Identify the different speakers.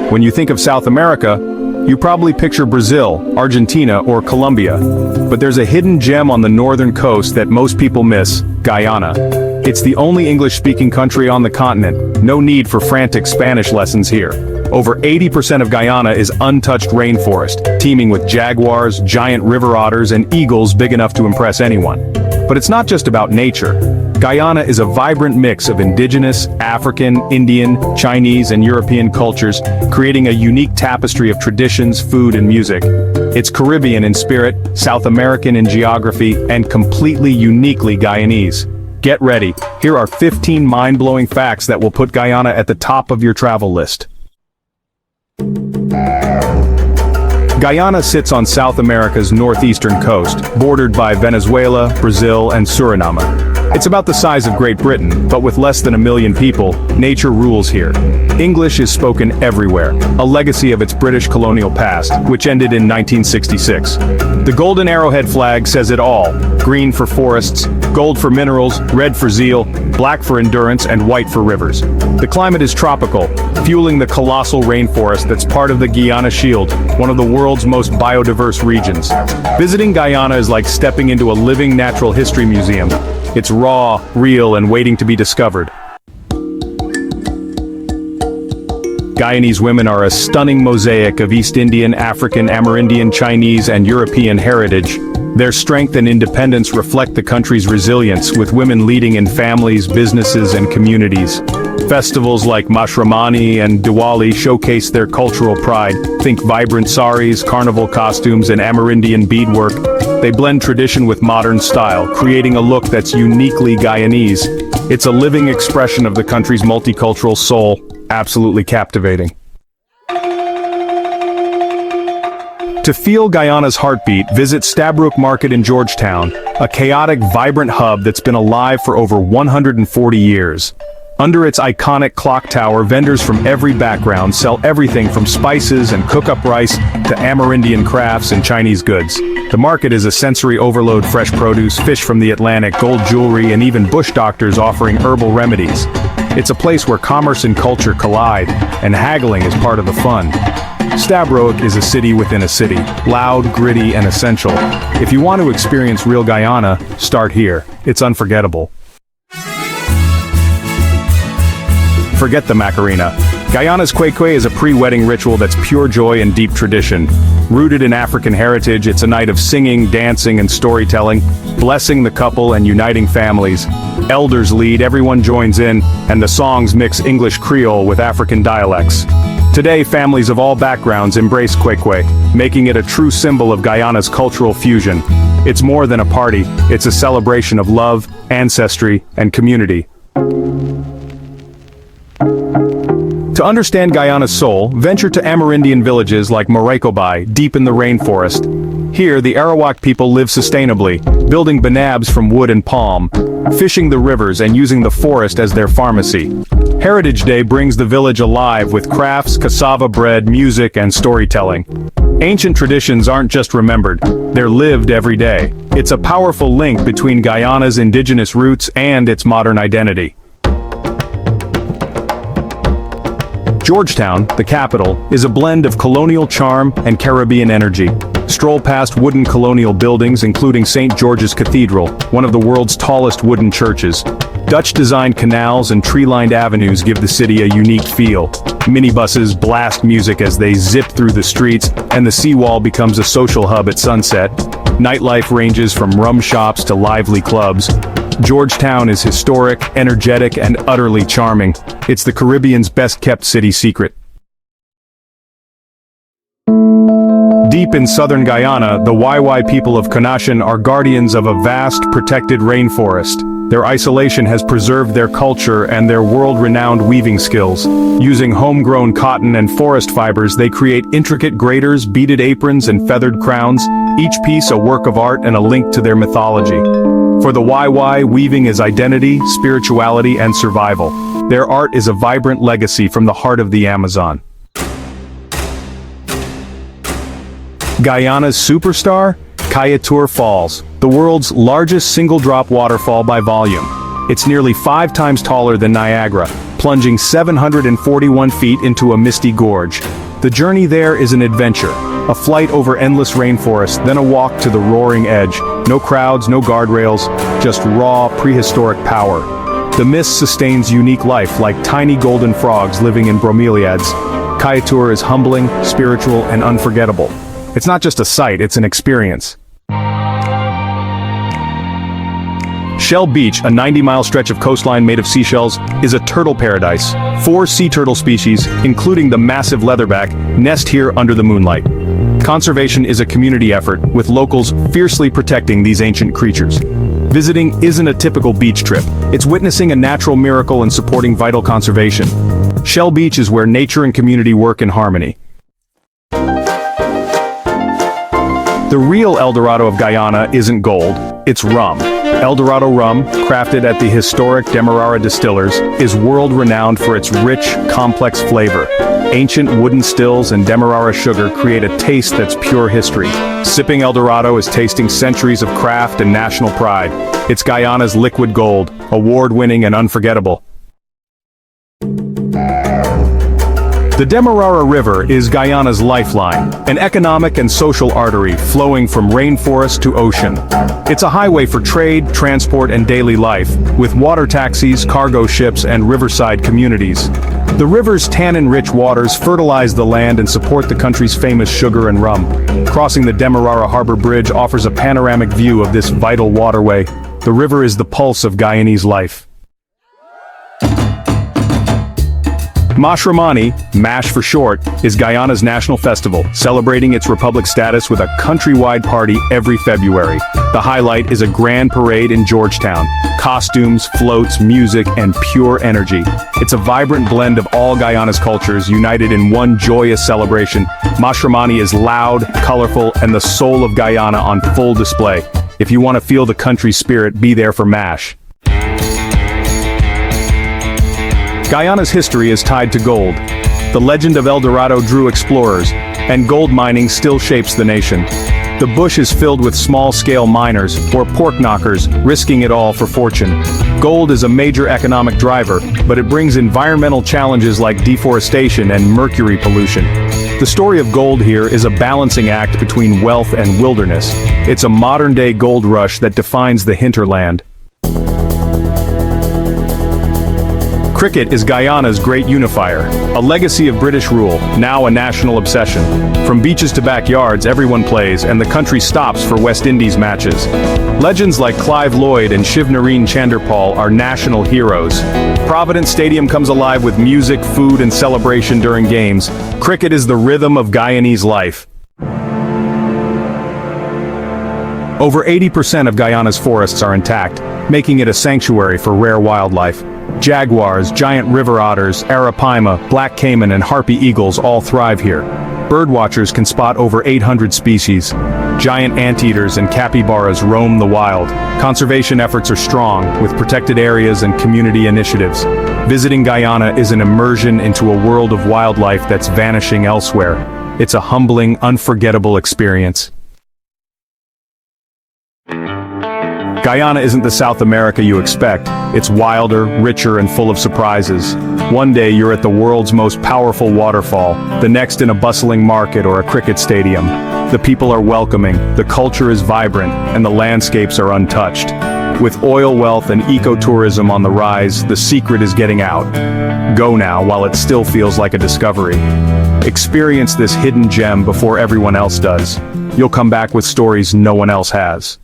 Speaker 1: When you think of South America, you probably picture Brazil, Argentina, or Colombia. But there's a hidden gem on the northern coast that most people miss: Guyana. It's the only English-speaking country on the continent. No need for frantic Spanish lessons here. Over 80% of Guyana is untouched rainforest, teeming with jaguars, giant river otters, and eagles big enough to impress anyone. But it's not just about nature. Guyana is a vibrant mix of indigenous, African, Indian, Chinese, and European cultures, creating a unique tapestry of traditions, food, and music. It's Caribbean in spirit, South American in geography, and completely uniquely Guyanese. Get ready, here are 15 mind-blowing facts that will put Guyana at the top of your travel list. Guyana sits on South America's northeastern coast, bordered by Venezuela, Brazil, and Suriname. It's about the size of Great Britain, but with less than 1 million people, nature rules here. English is spoken everywhere, a legacy of its British colonial past, which ended in 1966. The golden arrowhead flag says it all: green for forests, gold for minerals, red for zeal, black for endurance, and white for rivers. The climate is tropical, fueling the colossal rainforest that's part of the Guyana Shield, one of the world's most biodiverse regions. Visiting Guyana is like stepping into a living natural history museum. It's raw, real, and waiting to be discovered. Guyanese women are a stunning mosaic of East Indian, African, Amerindian, Chinese, and European heritage. Their strength and independence reflect the country's resilience, with women leading in families, businesses, and communities. Festivals like Mashrammani and Diwali showcase their cultural pride. Think vibrant saris, carnival costumes, and Amerindian beadwork. They blend tradition with modern style, creating a look that's uniquely Guyanese. It's a living expression of the country's multicultural soul. Absolutely captivating. To feel Guyana's heartbeat, visit Stabbrook Market in Georgetown, a chaotic, vibrant hub that's been alive for over 140 years. Under its iconic clock tower, vendors from every background sell everything from spices and cook-up rice to Amerindian crafts and Chinese goods. The market is a sensory overload: fresh produce, fish from the Atlantic, gold jewelry, and even bush doctors offering herbal remedies. It's a place where commerce and culture collide, and haggling is part of the fun. Stabbrook is a city within a city, loud, gritty, and essential. If you want to experience real Guyana, start here. It's unforgettable. Forget the Macarena. Guyana's Quay is a pre-wedding ritual that's pure joy and deep tradition. Rooted in African heritage, it's a night of singing, dancing, and storytelling, blessing the couple and uniting families. Elders lead, everyone joins in, and the songs mix English Creole with African dialects. Today, families of all backgrounds embrace Quay, making it a true symbol of Guyana's cultural fusion. It's more than a party, it's a celebration of love, ancestry, and community. To understand Guyana's soul, venture to Amerindian villages like Moraikobai, deep in the rainforest. Here, the Arawak people live sustainably, building banabs from wood and palm, fishing the rivers and using the forest as their pharmacy. Heritage Day brings the village alive with crafts, cassava bread, music, and storytelling. Ancient traditions aren't just remembered, they're lived every day. It's a powerful link between Guyana's indigenous roots and its modern identity. Georgetown, the capital, is a blend of colonial charm and Caribbean energy. Stroll past wooden colonial buildings including St. George's Cathedral, one of the world's tallest wooden churches. Dutch-designed canals and tree-lined avenues give the city a unique feel. Minibuses blast music as they zip through the streets, and the seawall becomes a social hub at sunset. Nightlife ranges from rum shops to lively clubs. Georgetown is historic, energetic, and utterly charming. It's the Caribbean's best-kept city secret. Deep in southern Guyana, the Wai people of Konashin are guardians of a vast, protected rainforest. Their isolation has preserved their culture and their world-renowned weaving skills. Using homegrown cotton and forest fibers, they create intricate graters, beaded aprons, and feathered crowns, each piece a work of art and a link to their mythology. For the Wai, weaving is identity, spirituality, and survival. Their art is a vibrant legacy from the heart of the Amazon. Guyana's superstar? Kayur Falls, the world's largest single-drop waterfall by volume. It's nearly 5 times taller than Niagara, plunging 741 feet into a misty gorge. The journey there is an adventure, a flight over endless rainforest, then a walk to the roaring edge. No crowds, no guardrails, just raw, prehistoric power. The mist sustains unique life like tiny golden frogs living in bromeliads. Kayur is humbling, spiritual, and unforgettable. It's not just a sight, it's an experience. Shell Beach, a 90-mile stretch of coastline made of seashells, is a turtle paradise. 4 sea turtle species, including the massive leatherback, nest here under the moonlight. Conservation is a community effort, with locals fiercely protecting these ancient creatures. Visiting isn't a typical beach trip. It's witnessing a natural miracle and supporting vital conservation. Shell Beach is where nature and community work in harmony. The real El Dorado of Guyana isn't gold, it's rum. El Dorado Rum, crafted at the historic Dearara distillers, is world-renowned for its rich, complex flavor. Ancient wooden stills and Demerara sugar create a taste that's pure history. Sipping El Dorado is tasting centuries of craft and national pride. It's Guyana's liquid gold, award-winning and unforgettable. The Dearara River is Guyana's lifeline, an economic and social artery flowing from rainforest to ocean. It's a highway for trade, transport, and daily life, with water taxis, cargo ships, and riverside communities. The river's tannin-rich waters fertilize the land and support the country's famous sugar and rum. Crossing the Demerara Harbor Bridge offers a panoramic view of this vital waterway. The river is the pulse of Guyanese life. Mashrammani, MASH for short, is Guyana's national festival, celebrating its republic status with a countrywide party every February. The highlight is a grand parade in Georgetown. Costumes, floats, music, and pure energy. It's a vibrant blend of all Guyana's cultures united in one joyous celebration. Mashrammani is loud, colorful, and the soul of Guyana on full display. If you want to feel the country's spirit, be there for MASH. Guyana's history is tied to gold. The legend of El Dorado drew explorers, and gold mining still shapes the nation. The bush is filled with small-scale miners, or pork knockers, risking it all for fortune. Gold is a major economic driver, but it brings environmental challenges like deforestation and mercury pollution. The story of gold here is a balancing act between wealth and wilderness. It's a modern-day gold rush that defines the hinterland. Cricket is Guyana's great unifier, a legacy of British rule, now a national obsession. From beaches to backyards, everyone plays, and the country stops for West Indies matches. Legends like Clive Lloyd and Shivnarine Chanderpaul are national heroes. Providence Stadium comes alive with music, food, and celebration during games. Cricket is the rhythm of Guyanese life. Over 80% of Guyana's forests are intact, making it a sanctuary for rare wildlife. Jaguars, giant river otters, arapaima, black caiman, and harpy eagles all thrive here. Birdwatchers can spot over 800 species. Giant anteaters and capybaras roam the wild. Conservation efforts are strong, with protected areas and community initiatives. Visiting Guyana is an immersion into a world of wildlife that's vanishing elsewhere. It's a humbling, unforgettable experience. Guyana isn't the South America you expect. It's wilder, richer, and full of surprises. One day you're at the world's most powerful waterfall, the next in a bustling market or a cricket stadium. The people are welcoming, the culture is vibrant, and the landscapes are untouched. With oil wealth and ecotourism on the rise, the secret is getting out. Go now while it still feels like a discovery. Experience this hidden gem before everyone else does. You'll come back with stories no one else has.